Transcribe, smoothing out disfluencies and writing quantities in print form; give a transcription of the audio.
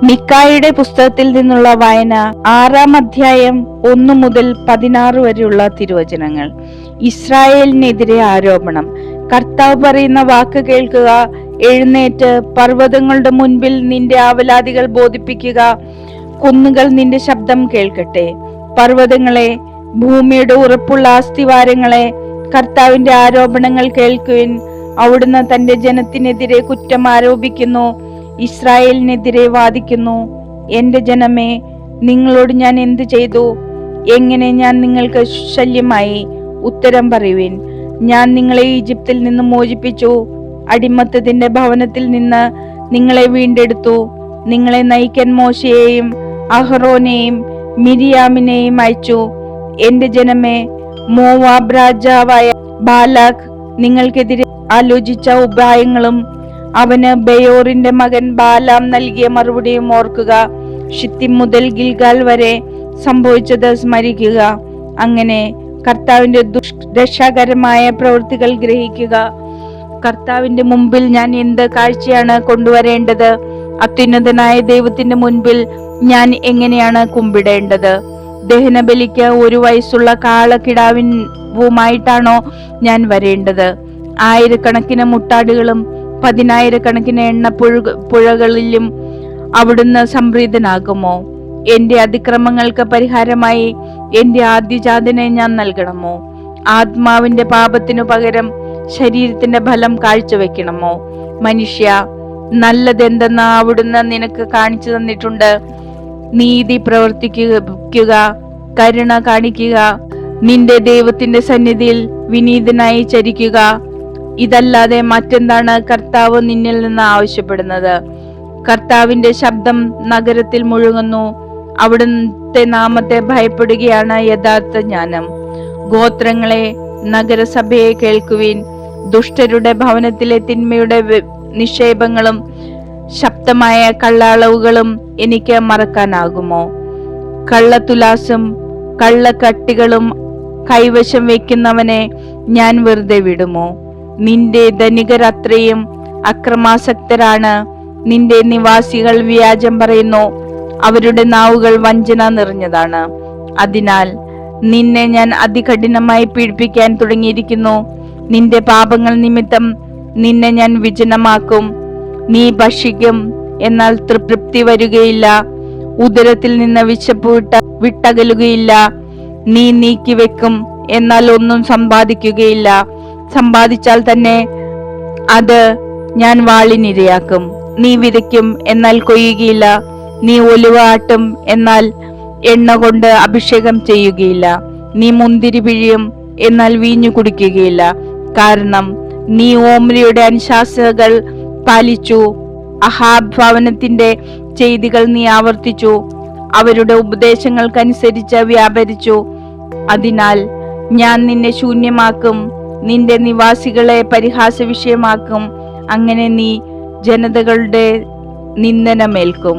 മിക്കായുടെ പുസ്തകത്തിൽ നിന്നുള്ള വായന 6-ാം അധ്യായം 1 മുതൽ 16 വരെയുള്ള തിരുവചനങ്ങൾ. ഇസ്രായേലിനെതിരെ ആരോപണം. കർത്താവ് പറയുന്ന വാക്ക് കേൾക്കുക. എഴുന്നേറ്റ് പർവ്വതങ്ങളുടെ മുൻപിൽ നിന്റെ ആവലാതികൾ ബോധിപ്പിക്കുക. കുന്നുകൾ നിന്റെ ശബ്ദം കേൾക്കട്ടെ. പർവ്വതങ്ങളെ, ഭൂമിയുടെ ഉറപ്പുള്ള അസ്ഥിവാരങ്ങളെ, കർത്താവിന്റെ ആരോപണങ്ങൾ കേൾക്കുവിൻ. അവിടുന്ന് തന്റെ ജനത്തിനെതിരെ കുറ്റം ആരോപിക്കുന്നു, ഇസ്രായേലിനെതിരെ വാദിക്കുന്നു. എന്റെ ജനമേ, നിങ്ങളോട് ഞാൻ എന്ത് ചെയ്തു? എങ്ങനെ ഞാൻ നിങ്ങൾക്ക് ശല്യമായി? ഉത്തരം പറയുവിൻ. ഞാൻ നിങ്ങളെ ഈജിപ്തിൽ നിന്ന് മോചിപ്പിച്ചു, അടിമത്തത്തിന്റെ ഭവനത്തിൽ നിന്ന് നിങ്ങളെ വീണ്ടെടുത്തു. നിങ്ങളെ നയിക്കാൻ മോശയെയും അഹറോനെയും മിരിയാമിനെയും അയച്ചു. എന്റെ ജനമേ, മോവാബ് രാജാവായ ബാലാഖ് നിങ്ങൾക്കെതിരെ ആലോചിച്ച ഉപായങ്ങളും അവന് ബെയോറിന്റെ മകൻ ബാലാം നൽകിയ മറുപടിയും ഓർക്കുക. ഷിത്തിം മുതൽ ഗിൽഗാൽ വരെ സംഭവിച്ചത് സ്മരിക്കുക. അങ്ങനെ കർത്താവിന്റെ രക്ഷാകരമായ പ്രവൃത്തികൾ ഗ്രഹിക്കുക. കർത്താവിന്റെ മുമ്പിൽ ഞാൻ എന്ത് കാഴ്ചയാണ് കൊണ്ടുവരേണ്ടത്? അത്യുന്നതനായ ദൈവത്തിന്റെ മുൻപിൽ ഞാൻ എങ്ങനെയാണ് കുമ്പിടേണ്ടത്? ദഹനബലിക്ക് 1 വയസ്സുള്ള കാളക്കിടാവുമായിട്ടാണോ ഞാൻ വരേണ്ടത്? 1000കണക്കിന് മുട്ടാടുകളും 10,000കണക്കിന് എണ്ണ പുഴകളിലും അവിടുന്ന് സംപ്രീതനാകുമോ? എന്റെ അതിക്രമങ്ങൾക്ക് പരിഹാരമായി എന്റെ ആദ്യജാതനെ ഞാൻ നൽകണമോ? ആത്മാവിന്റെ പാപത്തിനു പകരം ശരീരത്തിന്റെ ഫലം കാഴ്ചവെക്കണമോ? മനുഷ്യ, നല്ലതെന്തെന്ന് അവിടുന്ന് നിനക്ക് കാണിച്ചു തന്നിട്ടുണ്ട്. നീതി പ്രവർത്തിക്കുക, കരുണ കാണിക്കുക, നിന്റെ ദൈവത്തിന്റെ സന്നിധിയിൽ വിനീതനായി ചരിക്കുക. ഇതല്ലാതെ മറ്റെന്താണ് കർത്താവ് നിന്നിൽ നിന്ന് ആവശ്യപ്പെടുന്നത്? കർത്താവിന്റെ ശബ്ദം നഗരത്തിൽ മുഴങ്ങുന്നു. അവിടുത്തെ നാമത്തെ ഭയപ്പെടുകയാണ് യഥാർത്ഥ ജ്ഞാനം. ഗോത്രങ്ങളെ, നഗരസഭയെ കേൾക്കുവിൻ. ദുഷ്ടരുടെ ഭവനത്തിലെ തിന്മയുടെ നിക്ഷേപങ്ങളും ശക്തമായ കള്ളളവുകളും എനിക്ക് മറക്കാനാകുമോ? കള്ളത്തുലാസും കള്ളക്കട്ടികളും കൈവശം വെക്കുന്നവനെ ഞാൻ വെറുതെ വിടുമോ? നിന്റെ ധനികർ അത്രയും അക്രമാസക്തരാണ്. നിന്റെ നിവാസികൾ വ്യാജം പറയുന്നു, അവരുടെ നാവുകൾ വഞ്ചന നിറഞ്ഞതാണ്. അതിനാൽ നിന്നെ ഞാൻ അതികഠിനമായി പീഡിപ്പിക്കാൻ തുടങ്ങിയിരിക്കുന്നു. നിന്റെ പാപങ്ങൾ നിമിത്തം നിന്നെ ഞാൻ വിജനമാക്കും. നീ ഭക്ഷിക്കും, എന്നാൽ തൃപ്തി വരികയില്ല. ഉദരത്തിൽ നിന്ന് വിശപ്പ് വിട്ടകലുകയില്ല. നീ നീക്കിവെക്കും, എന്നാൽ ഒന്നും സമ്പാദിക്കുകയില്ല. സമ്പാദിച്ചാൽ തന്നെ അത് ഞാൻ വാളിനിരയാക്കും. നീ വിതയ്ക്കും, എന്നാൽ കൊയ്യുകയില്ല. നീ ഒലിവ ആട്ടും, എന്നാൽ എണ്ണ കൊണ്ട് അഭിഷേകം ചെയ്യുകയില്ല. നീ മുന്തിരി പിഴിയും, എന്നാൽ വീഞ്ഞു കുടിക്കുകയില്ല. കാരണം നീ ഓമ്രിയുടെ അനുശാസനകൾ പാലിച്ചു, അഹാബ് ഭവനത്തിന്റെ ചെയ്തികൾ നീ ആവർത്തിച്ചു, അവരുടെ ഉപദേശങ്ങൾക്കനുസരിച്ച് വ്യാപരിച്ചു. അതിനാൽ ഞാൻ നിന്നെ ശൂന്യമാക്കും, നിന്റെ നിവാസികളെ പരിഹാസ വിഷയമാക്കും. അങ്ങനെ നീ ജനതകളുടെ നിന്ദനമേൽക്കും.